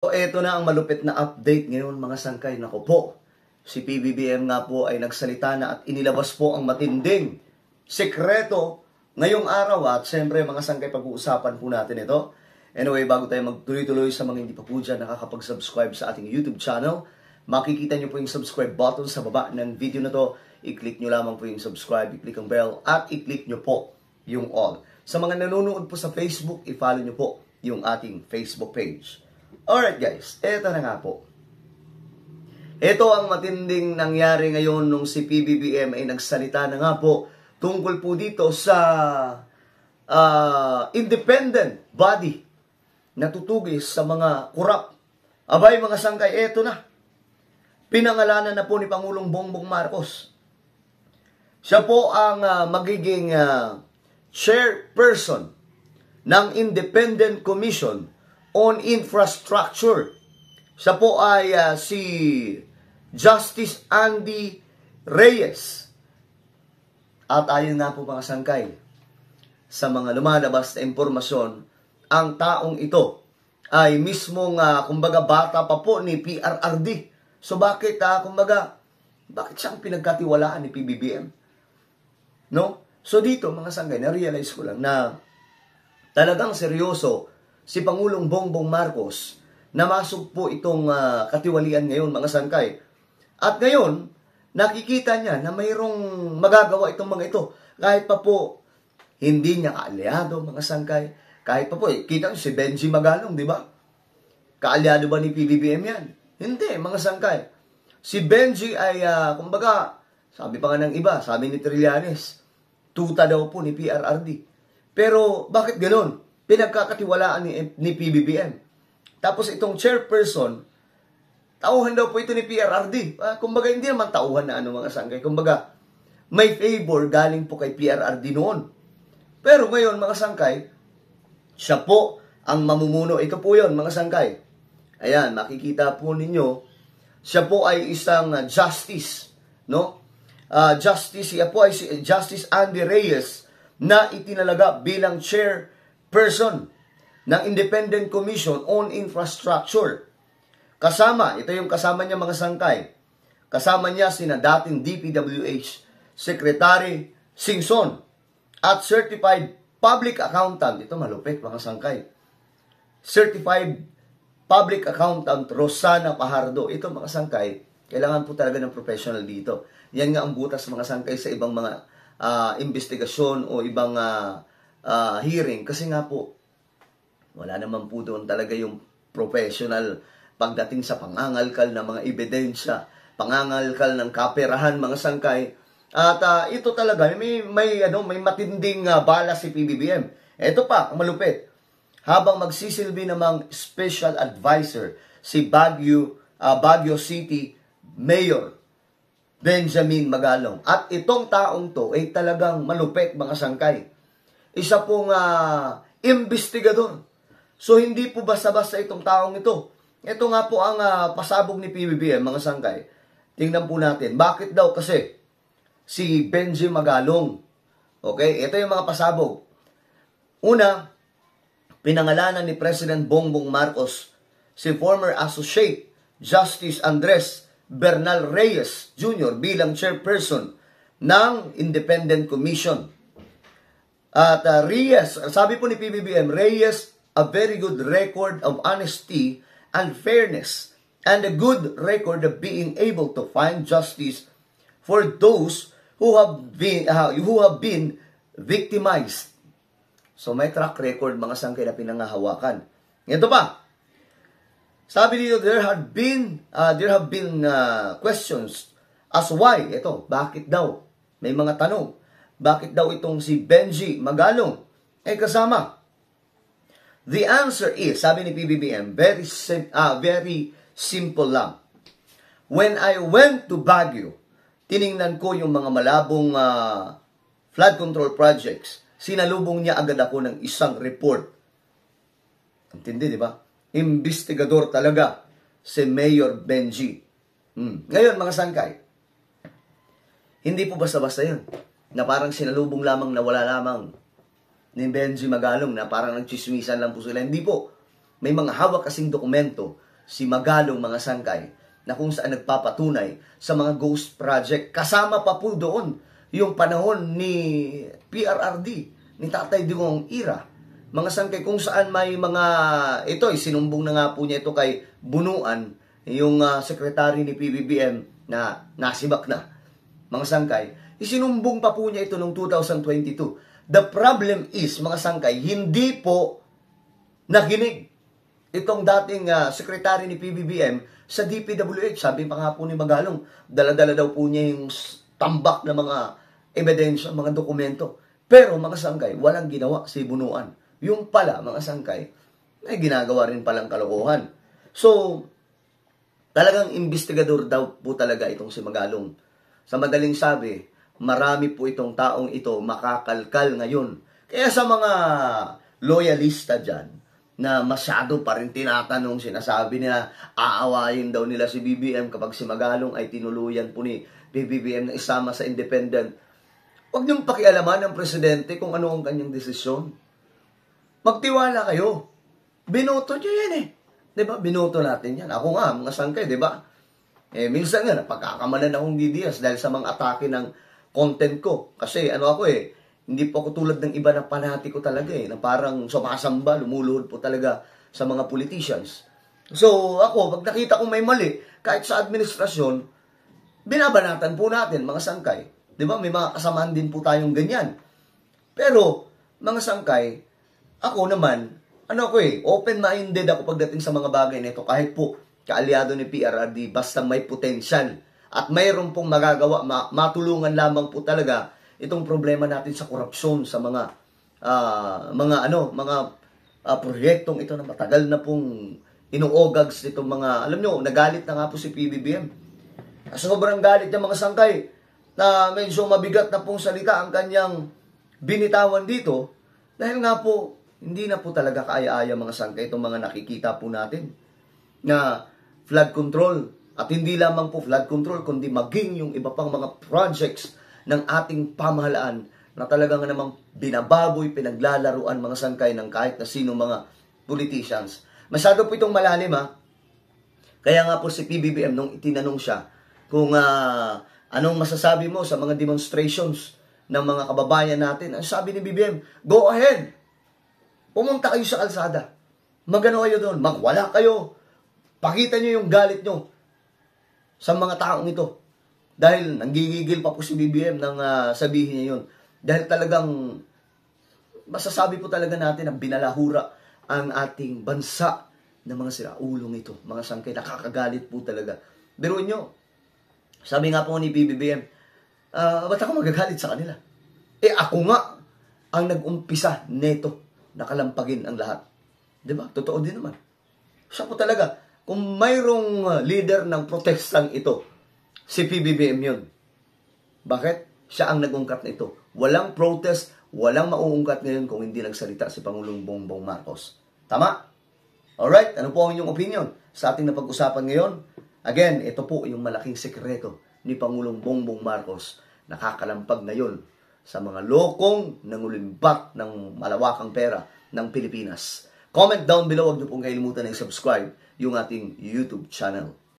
So, eto na ang malupit na update ngayon mga sangkay. Nako po, si PBBM nga po ay nagsalita na at inilabas po ang matinding sekreto ngayong araw. At syempre mga sangkay, pag-uusapan po natin ito. Anyway, bago tayo magtuloy-tuloy sa mga hindi pa po dyan nakakapag-subscribe sa ating YouTube channel, makikita nyo po yung subscribe button sa baba ng video na to. I-click nyo lamang po yung subscribe, i-click ang bell, at i-click nyo po yung all. Sa mga nanonood po sa Facebook, i-follow nyo po yung ating Facebook page. Alright guys, eto na nga po. Ito ang matinding nangyari ngayon nung si PBBM ay nagsalita na nga po tungkol po dito sa independent body na tutugis sa mga kurap. Abay mga sangkay, eto na. Pinangalanan na po ni Pangulong Bongbong Marcos. Siya po ang magiging chairperson ng Independent Commission on Infrastructure. Siya po ay si Justice Andy Reyes. At ayon na po mga sangkay, sa mga lumalabas na impormasyon, ang taong ito ay mismong, kumbaga, bata pa po ni PRRD. So bakit, bakit siyang pinagkatiwalaan ni PBBM? No? So dito, mga sangkay, na-realize ko lang na talagang seryoso si Pangulong Bongbong Marcos na masok po itong katiwalian ngayon, mga sangkay. At ngayon, nakikita niya na mayroong magagawa itong mga ito. Kahit pa po, hindi niya kaalyado, mga sangkay. Kahit pa po, kita niyo si Benji Magalong, di ba? Kaalyado ba ni PBBM yan? Hindi, mga sangkay. Si Benji ay, kumbaga, sabi pa nga ng iba, sabi ni Trillanes, tuta daw po ni PRRD. Pero, bakit ganoon? Pinagkakatiwalaan ni PBBM. Tapos itong chairperson, tauhan daw po ito ni PRRD. Kumbaga, hindi naman tauhan na mga sangkay. Kumbaga, may favor galing po kay PRRD noon. Pero ngayon, mga sangkay, siya po ang mamumuno. Ito po yun, mga sangkay. Ayan, makikita po ninyo, siya po ay isang justice, no? Siya po ay si Justice Andy Reyes na itinalaga bilang chairperson ng Independent Commission on Infrastructure. Ito yung kasama niya, mga sangkay. Kasama niya sina dating DPWH Secretary Singson at Certified Public Accountant. Ito malupit, mga sangkay. Certified Public Accountant Rosana Pajardo. Ito, mga sangkay, kailangan po talaga ng professional dito. Yan nga ang butas, mga sangkay, sa ibang mga investigasyon o ibang hearing. Kasi nga po, wala naman po doon talaga yung professional pagdating sa pangangalkal ng mga ebidensya, pangangalkal ng kaperahan, mga sangkay. At ito talaga, may matinding bala si PBBM. Ito pa, ang malupit. Habang magsisilbi namang special advisor si Baguio City Mayor Benjamin Magalong. At itong taong to ay talagang malupit, mga sangkay. Isa pong investigador. So hindi po basta-basta itong taong ito. Ito nga po ang pasabog ni PBBM, mga sangkay. Tingnan po natin. Bakit daw kasi si Benji Magalong? Okay, ito yung mga pasabog. Una, pinangalanan ni President Bongbong Marcos si former Associate Justice Andres Bernal Reyes Jr. bilang chairperson ng Independent Commission. At Reyes, sabi po ni PBBM, Reyes, a very good record of honesty and fairness and a good record of being able to find justice for those who have been victimized. So may track record, mga sangkay, na pinangahawakan. Ito pa. Sabi dito, there have been questions as why. Ito, bakit daw? May mga tanong. Bakit daw itong si Benji Magalong ay kasama? The answer is, sabi ni PBBM, very simple lang. When I went to Baguio, tiningnan ko yung mga malabong flood control projects. Sinalubong niya agad ako ng isang report. Intindi, di ba? Investigador talaga si Mayor Benji. Ngayon, mga sangkay, hindi po basta-basta yun. Na parang sinalubong lamang na wala lamang ni Benji Magalong na parang nagchismisan lang po sila. Hindi po. May mga hawak kasing dokumento si Magalong mga sangkay na kung saan nagpapatunay sa mga ghost project. Kasama pa po doon yung panahon ni PRRD, ni Tatay Digong Ira. Mga sangkay kung saan may mga, ito sinumbong na nga po niya ito kay Bunuan, yung sekretary ni PBBM na nasibak na. Mga sangkay, isinumbong pa po niya ito noong 2022. The problem is, mga sangkay, hindi po nakinig itong dating sekretary ni PBBM sa DPWH. Sabi pa nga po ni Magalong, dala-dala daw po niya yung tambak na mga ebidensya, mga dokumento. Pero mga sangkay, walang ginawa si Bunuan. Yung pala, mga sangkay, may ginagawa rin palang kalokohan. So, talagang investigador daw po talaga itong si Magalong. Sa madaling sabi, marami po itong taong ito makakalkal ngayon. Kaya sa mga loyalista dyan, na masyado pa rin tinatanong, sinasabi nila, aawayin daw nila si BBM kapag si Magalong ay tinuluyan po ni BBM na isama sa independent. Huwag niyong pakialaman ng presidente kung ano ang kanyang desisyon. Magtiwala kayo. Binoto niyo yan eh. Diba? Binoto natin yan. Ako nga, mga sangkay, diba? Minsan nga, napagkakamalan akong DDS dahil sa mga atake ng content ko. Kasi hindi po ako tulad ng iba na panatiko talaga na parang sumasamba, lumuluhod po talaga sa mga politicians. So ako, pag nakita kong may mali, kahit sa administrasyon, binabanatan po natin, mga sangkay. Di ba? May mga kasamahan din po tayong ganyan. Pero, mga sangkay, ako naman, open-minded ako pagdating sa mga bagay nito. Kahit po, kaalyado ni PRRD, basta may potential at mayroon pong magagawa, matulungan lamang po talaga itong problema natin sa korupsyon, sa mga proyektong ito na matagal na pong inuogags nitong mga, alam nyo, nagalit na nga po si PBBM. Sobrang galit niya, mga sangkay, na medyo mabigat na pong salita ang kanyang binitawan dito, dahil nga po, hindi na po talaga kaaya-aya, mga sangkay, itong mga nakikita po natin na flood control. At hindi lamang po flood control, kundi maging yung iba pang mga projects ng ating pamahalaan na talagang namang binababoy, pinaglalaruan, mga sangkay, ng kahit na sino mga politicians. Masyado po itong malalim, Kaya nga po si PBBM, nung itinanong siya kung anong masasabi mo sa mga demonstrations ng mga kababayan natin, ang sabi ni BBM, go ahead! Pumunta kayo sa kalsada. Magano kayo doon, magwala kayo. Pakita nyo yung galit nyo sa mga taong ito. Dahil nanggigigil pa po si BBM nang sabihin niya yun. Dahil talagang masasabi po talaga natin na binalahura ang ating bansa ng mga siraulong ito. Mga sangkay, nakakagalit po talaga. Biruin nyo, sabi nga po ni BBM, ba't ako magagalit sa kanila? Ako nga ang nag-umpisa neto na kalampagin ang lahat. Diba? Totoo din naman. Siya po talaga, kung mayroong leader ng protestang ito, si PBBM yun. Bakit? Siya ang nag-ungkat na ito. Walang protest, walang mauungkat ngayon kung hindi nagsalita si Pangulong Bongbong Marcos. Tama? Alright, ano po ang inyong opinion sa ating napag-usapan ngayon? Again, ito po yung malaking sekreto ni Pangulong Bongbong Marcos. Nakakalampag na yun sa mga lokong nangulimbat ng malawakang pera ng Pilipinas. Comment down below, huwag niyo pong kalimutan na i-subscribe yung ating YouTube channel.